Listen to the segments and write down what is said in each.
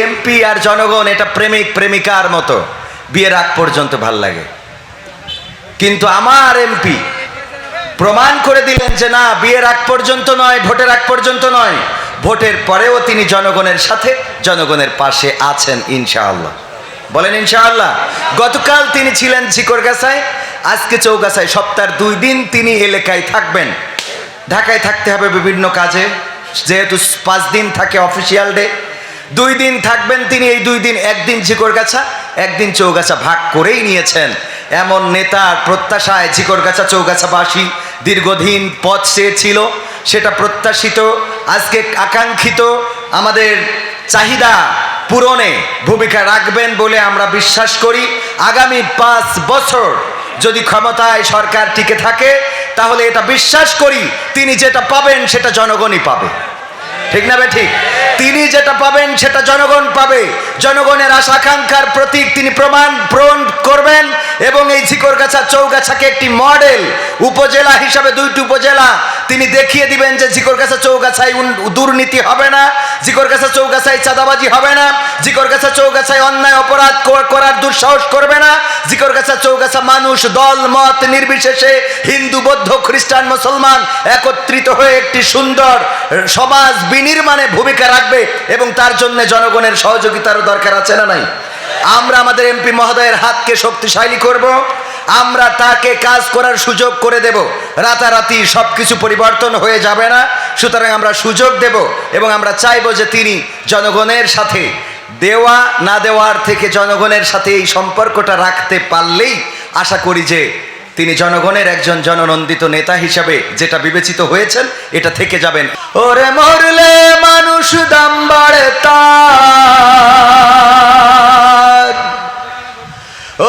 MP আর জনগণ এটা প্রেমিক প্রেমিকার মতো, বিয়ের আগ পর্যন্ত ভাল লাগে। কিন্তু আমার এমপি প্রমাণ করে দিলেন যে না, বিয়ের আগ পর্যন্ত নয়, ভোটের আগ পর্যন্ত নয়, ভোটের পরেও তিনি জনগণের সাথে, জনগণের পাশে আছেন ইনশাআল্লাহ। বলেন ইনশাআল্লাহ। গতকাল তিনি ছিলেন ঝিকরগাছায়, আজকে চৌগাছায়। সপ্তাহের 2 দিন তিনি এলাকায় থাকবেন। ঢাকায় থাকতে হবে বিভিন্ন কাজে, যেহেতু 5 দিন থাকে অফিসিয়াল ডে। 2 দিন থাকবেন তিনি। এই 2 দিন, একদিন ঝিকরগাছা, একদিন চৌগাছা ভাগ করেই নিয়েছেন। এমন নেতার প্রত্যাশায় ঝিকরগাছা চৌগাছাবাসী দীর্ঘদিন পথ চেয়েছিল, সেটা প্রত্যাশিত, আজকে আকাঙ্ক্ষিত। আমাদের চাহিদা পূরণে ভূমিকা রাখবেন বলে আমরা বিশ্বাস করি। আগামী 5 বছর যদি ক্ষমতায় সরকার টিকে থাকে, তাহলে এটা বিশ্বাস করি তিনি যেটা পাবেন সেটা জনগণই পাবে। ঠিক না ঠিক? তিনি যেটা পাবেন সেটা জনগণ পাবে। জনগণের আশা আকাঙ্ক্ষার প্রতীক তিনি প্রমাণ করবেন। এবং এই ঝিকরগাছা চৌগাছাকে একটি মডেল উপজেলা হিসাবে, 2টি উপজেলা তিনি দেখিয়ে দিবেন যে ঝিকরগাছা চৌগাছায় দুর্নীতি হবে না, ঝিকরগাছা চৌগাছায় চাঁদাবাজি হবে না, ঝিকরগাছা চৌগাছায় অন্যায় অপরাধ করার দুঃসাহস করবে না, ঝিকরগাছা চৌগাছা মানুষ দল মত নির্বিশেষে, হিন্দু বৌদ্ধ খ্রিস্টান মুসলমান একত্রিত হয়ে একটি সুন্দর সমাজ বিনির্মাণে ভূমিকা রাখবে। এবং তার জন্য জনগণের সহযোগিতারও দরকার আছে না নাই? আমরা আমাদের এমপি মহোদয়ের হাতকে শক্তিশালী করব, আমরা তাকে কাজ করার সুযোগ করে দেব। রাতারাতি সবকিছু পরিবর্তন হয়ে যাবে না, সুতরাং আমরা সুযোগ দেব এবং আমরা চাইব যে তিনি জনগণের সাথে, দেওয়া না দেওয়ার থেকে জনগণের সাথে এই সম্পর্কটা রাখতে পারলেই আশা করি যে তিনি জনগণের একজন জননন্দিত নেতা হিসাবে যেটা বিবেচিত হয়েছেন, এটা থেকে যাবেন। ওরে মরলে মানুষ দাম বাড়ে তার,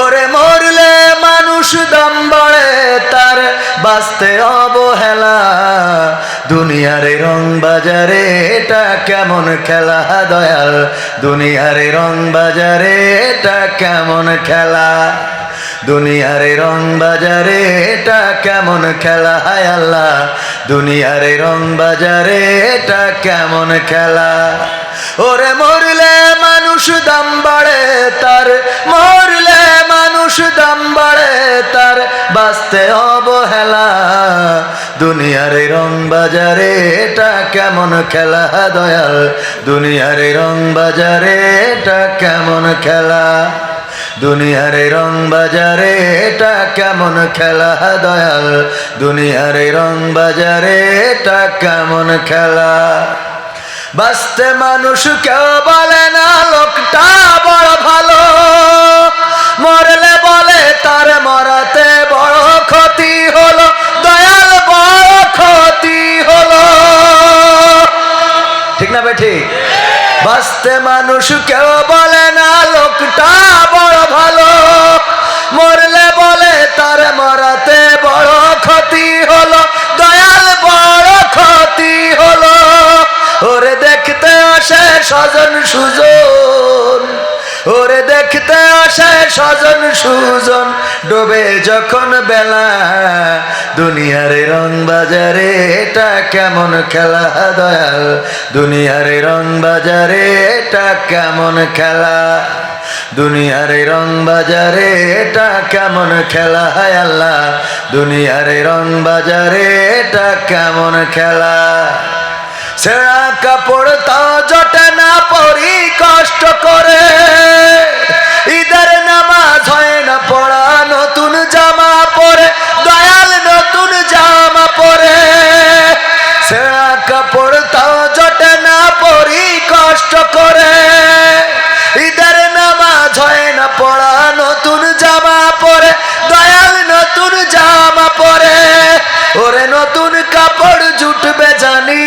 ওরে মরলে মানুষ দাম বাড়ে তার, বাঁচতে অবহেলা দুনিয়ারে রং বাজারে, এটা কেমন খেলা দয়াল, দুনিয়ারে রং বাজারে এটা কেমন খেলা, দুনিয়ারে রং বাজারে এটা কেমন খেলা, হায় আল্লাহ দুনিয়ারে রং বাজারে এটা কেমন খেলা। ওরে মরলে মানুষ দাম বাড়ে তার, মরলে মানুষ দাম বাড়ে তার, বাঁচতে অবহেলা দুনিয়ারে রং বাজারে এটা কেমন খেলা দয়াল, দুনিয়ারে রং বাজারে এটা কেমন খেলা, দুনিয়ারে রং বাজারে এটা কেমন খেলা দয়াল, দুনিয়ারে রং বাজারে এটা কেমন খেলা। বাঁচতে মানুষ কেউ বলে না লোকটা বড় ভালো, মরলে বলে তার মরাতে বড় ক্ষতি হলো, দয়াল বড় ক্ষতি হলো। ঠিক না ভাই? ঠিক। বাঁচতে মানুষ কেউ বলে না লোকটা বড় ভালো, মরলে বলে তার মরাতে বড় ক্ষতি হলো, দয়াল বড় ক্ষতি হলো। ওরে দেখতে আসে স্বজন সুজন, ওরে দেখতে আসে স্বজন সুজন, ডোবে যখন বেলা দুনিয়ারে রং বাজারে এটা কেমন খেলা দয়াল, দুনিয়ারে রং বাজারে এটা কেমন খেলা, দুনিয়ারে রং বাজারে এটা কেমন খেলা, হায় আল্লাহ দুনিয়ারে রং বাজারে এটা কেমন খেলা। ছেঁড়া কাপড় তা জটে না পরি কষ্ট করে, ঈদের নামাজ হয় না পড়া নতুন জামা পরে, দয়াল নতুন জামা পরে। ছেঁড়া কাপড় তা জটে না পরি কষ্ট করে, ঈদের নামাজ হয় না পড়া নতুন জামা পরে, দয়াল নতুন জামা পরে। ওরে নতুন কাপড় জুটবে জানি,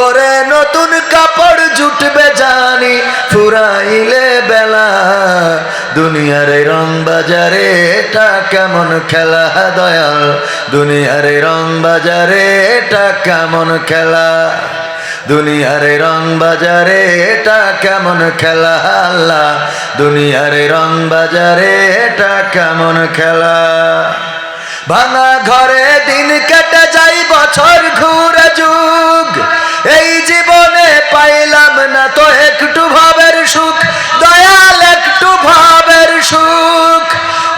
ওরে নতুন কাপড় জুটবে জানি, ফুরাইলে বেলা দুনিয়ারে রং বাজারে এটা কেমন খেলা দয়াল, দুনিয়ারে রং বাজারে এটা কেমন খেলা, দুনিয়ারে রং বাজারে এটা কেমন খেলা, আল্লাহ দুনিয়ারে রং বাজারে এটা কেমন খেলা। ভাঙা ঘরে দিন কেটে যাই বছর ঘুরে যুগ, এই জীবনে পাইলাম না তো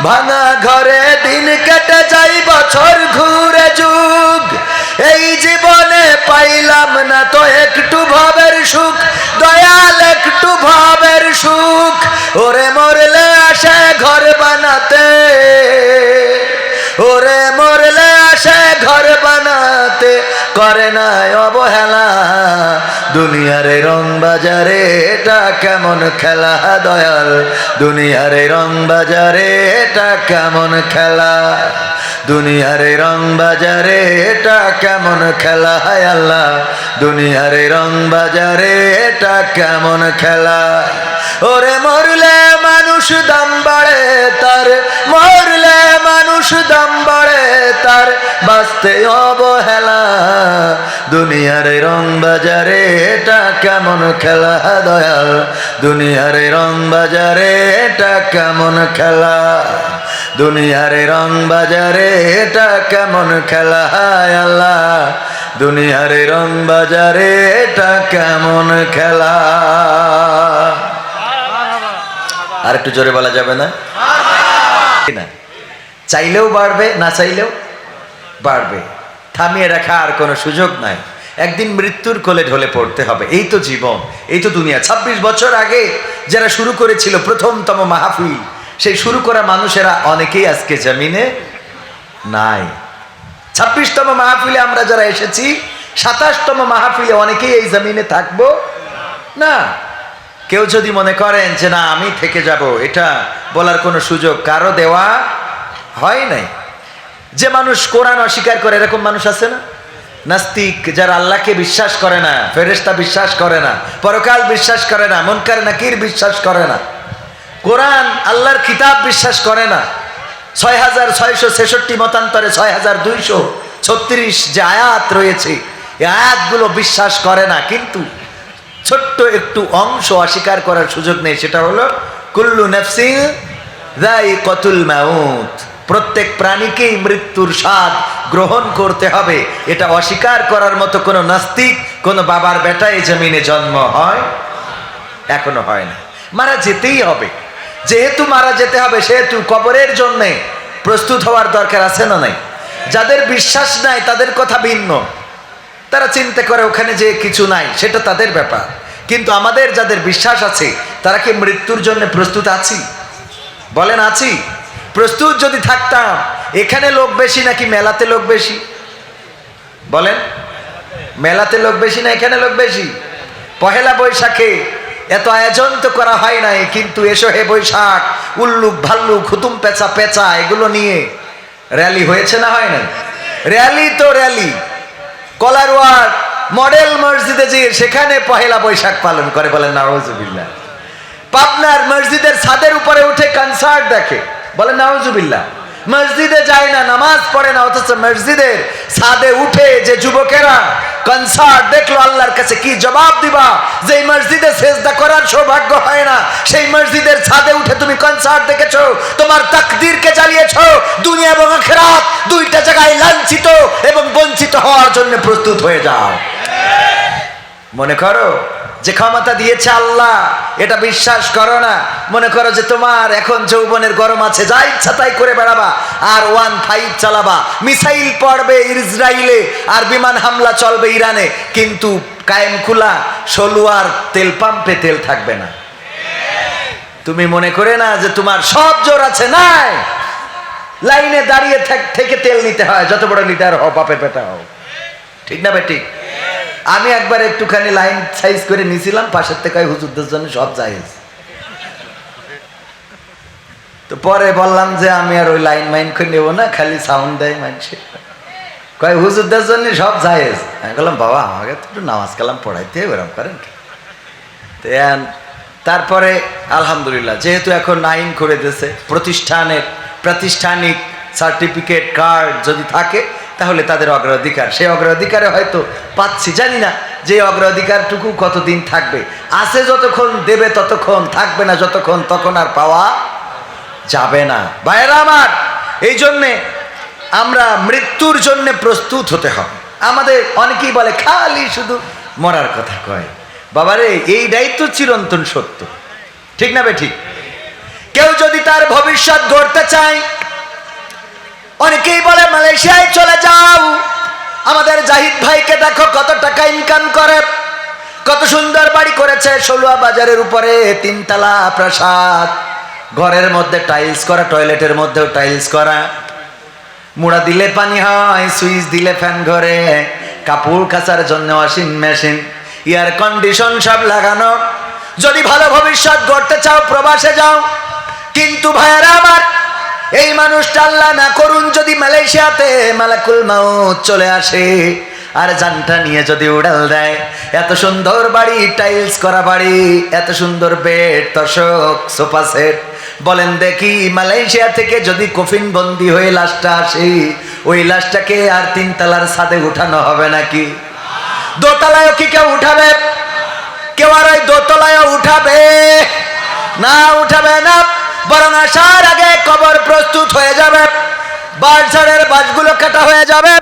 ভাঙা ঘরে দিন কেটে যাই বছর ঘুরে যুগ, এই জীবনে পাইলাম না তো একটু ভাবের সুখ, দয়াল একটু ভাবের সুখ। ওরে মরলে আসে ঘর বানাতে, ওরে মরলে আসে ঘর বানাতে, করে না অবহেলা। দুনিয়ার রং বাজারে এটা কেমন খেলা দয়াল, দুনিয়ার রং বাজারে এটা কেমন খেলা, দুনিয়ার রং বাজারে এটা কেমন খেলা। হায় আল্লাহ, দুনিয়ার রং বাজারে এটা কেমন খেলা। ওরে মরলে মানুষ দাম বাড়ে তার, মরলে মানুষ দাম বাড়ে তার, বাঁচতে অবহেলা। দুনিয়ার রং বাজারে এটা কেমন খেলা দয়াল, দুনিয়ার রং বাজারে এটা কেমন খেলা, দুনিয়ার রং বাজারে এটা কেমন খেলা। হায় আল্লাহ, দুনিয়ার রং বাজারে এটা কেমন খেলা। আর একটু জোরে বলা যাবে না? না, চাইলেও বাড়বে, না চাইলেও বাড়বে, থামিয়ে রাখা আর কোনো সুযোগ নাই। একদিন মৃত্যুর কোলে ঢলে পড়তে হবে, এই তো জীবন, এই তো দুনিয়া। 26 বছর আগে যারা শুরু করেছিল প্রথমতম মাহফিল, সেই শুরু করা মানুষেরা অনেকেই আজকে জমিনে নাই। 26তম মাহফিলে আমরা যারা এসেছি, 27তম মাহফিলে অনেকেই এই জমিনে থাকবো না। কেউ যদি মনে করেন যে না আমি থেকে যাব, এটা বলার কোনো সুযোগ কারো দেওয়া হয় নাই। যে মানুষ কোরআন অস্বীকার করে, এরকম মানুষ আছে না? নাস্তিক, যারা আল্লাহকে বিশ্বাস করে না, ফেরেশতা বিশ্বাস করে না, পরকাল বিশ্বাস করে না, মুনকার নাকির বিশ্বাস করে না, কোরআন আল্লাহর কিতাব বিশ্বাস করে না, 6666 মতান্তরে 6236 যে আয়াত রয়েছে, এই আয়াতগুলো বিশ্বাস করে না। কিন্তু ছোট্ট একটু অংশ অস্বীকার করার সুযোগ নেই, সেটা হলো কুল্লু নাফসিন যায়িকাতুল মাউত, প্রত্যেক প্রাণীকেই মৃত্যুর স্বাদ গ্রহণ করতে হবে। এটা অস্বীকার করার মতো কোনো নাস্তিক, কোনো বাবার বেটা এই জমিনে জন্ম হয় এখনো হয় না। মারা যেতেই হবে, যেহেতু মারা যেতে হবে সেহেতু কবরের জন্যে প্রস্তুত হওয়ার দরকার আছে না নাই? যাদের বিশ্বাস নাই তাদের কথা ভিন্ন, তারা চিন্তা করে ওখানে যে কিছু নাই, সেটা তাদের ব্যাপার। কিন্তু আমাদের যাদের বিশ্বাস আছে, তারা কি মৃত্যুর জন্য প্রস্তুত আছি? বলেন আছি? প্রস্তুত যদি থাকতাম, এখানে লোক বেশি নাকি মেলাতে লোক বেশি? বলেন, মেলাতে লোক বেশি না এখানে লোক বেশি? পহেলা বৈশাখে এত আয়োজন তো করা হয় নাই, কিন্তু এসো হে বৈশাখ, উল্লুক ভাল্লুক হুতুম পেঁচা পেঁচা এগুলো নিয়ে র্যালি হয়েছে না হয় না? র্যালি তো র্যালি, কলারওয়ার মডেল মসজিদে যে সেখানে পহেলা বৈশাখ পালন করে, বলেন নাউজুবিল্লাহ। পাবনার মসজিদের ছাদের উপরে উঠে কনসার্ট দেখে, বলেন নাউজুবিল্লাহ। মসজিদে যায় না, নামাজ পড়ে না, অথচ মসজিদের ছাদে উঠে যে যুবকেরা কনসার্ট দেখলো, আল্লাহর কাছে কি জবাব দিবা? যে মসজিদে সেজদা করার সৌভাগ্য হয় না, সেই মসজিদের ছাদে উঠে তুমি কনসার্ট দেখেছো, তোমার তাকদীরকে জ্বালিয়েছো। দুনিয়া এবং আখিরাত দুইটা জায়গায় লাঞ্ছিত এবং বঞ্চিত হওয়ার জন্য প্রস্তুত হয়ে যাও। মনে করো যে ক্ষমতা দিয়েছে আল্লাহ, এটা বিশ্বাস করো না। মনে করো যে তোমার এখন যৌবনের গরম আছে, যা ইচ্ছা তাই করে বেড়াবা, আর 15 চালাবা, মিসাইল পড়বে ইসরায়েলে, আর বিমান হামলা চলবে ইরানে, কিন্তু কায়েম খুলা সলুয়ার তেল পাম্পে তেল থাকবে না। তুমি মনে করে না যে তোমার সব জোর আছে? নাই, লাইনে দাঁড়িয়ে থেকে তেল নিতে হয়, যত বড় লিটার হও, বাপের পেটা হও, ঠিক না বেঠিক? আমি একবার একটুখানি লাইন সাইজ করে নিয়েছিলাম, পাশের থেকে হুজুরদের জন্য সব জায়েজ। তো পরে বললাম যে আমি আর ওই লাইন মাইন করে নেবো না, খালি সাউন্ড দেয় মানুষে, কয় হুজুরদের জন্য সব জায়েজ। আমি বললাম বাবা আমাকে তো একটু নামাজ কালাম পড়াইতে ওরকম করেন। তারপরে আলহামদুলিল্লাহ, যেহেতু এখন আইন করে দিয়েছে, প্রাতিষ্ঠানিক সার্টিফিকেট কার্ড যদি থাকে তাহলে তাদের অগ্রাধিকার, সেই অগ্রাধিকারে হয়তো পাচ্ছি, জানি না যে অগ্রাধিকারটুকু কতদিন থাকবে। আছে যতক্ষণ দেবে ততক্ষণ, থাকবে না যতক্ষণ, তখন আর পাওয়া যাবে না। ভাইয়েরা আমার, এই জন্যে আমরা মৃত্যুর জন্য প্রস্তুত হতে হবে। আমাদের অনেকেই বলে খালি শুধু মরার কথা কয়, বাবারে এইটাই তো চিরন্তন সত্য, ঠিক না বে ঠিক? কেউ যদি তার ভবিষ্যৎ গড়তে চায়, অনেকেই বলে মালয়েশিয়ায় চলে যাও। আমাদের জাহিদ ভাইকে দেখো কত টাকা ইনকাম করে, কত সুন্দর বাড়ি করেছে ষোলুয়া বাজারের উপরে, 3 তলা প্রাসাদ, ঘরের মধ্যে টাইলস করা, টয়লেটের মধ্যেও টাইলস করা, মুড়া দিলে পানি হয়, সুইচ দিলে ফ্যান ঘরে, কাপড় কাচার জন্য ওয়াশিং মেশিন, এয়ার কন্ডিশন সব লাগানো। যদি ভালো ভবিষ্যৎ গড়তে চাও প্রবাসে যাও। কিন্তু ভাইয়েরা আমার, এই মানুষটা আল্লাহ না করুন যদি মালয়েশিয়াতে মালাকুল মাউত চলে আসে আর জানটা নিয়ে যদি উড়াল দেয়, এত সুন্দর বাড়ি, টাইলস করা বাড়ি, এত সুন্দর বেড, তোশক, সোফা সেট, বলেন দেখি মালয়েশিয়া থেকে যদি কফিন বন্দি হয়ে লাশটা আসে, ওই লাশটাকে আর 3 তলার ছাদে উঠানো হবে নাকি? দোতলায়ও কি কেউ উঠাবে? কেউ আর ওই দোতলায়ও উঠাবে না? উঠাবে না। বরং আসার আগে কবর প্রস্তুত হয়ে যাবে, বাঁশঝাড়ের বাঁশগুলো কাটা হয়ে যাবে।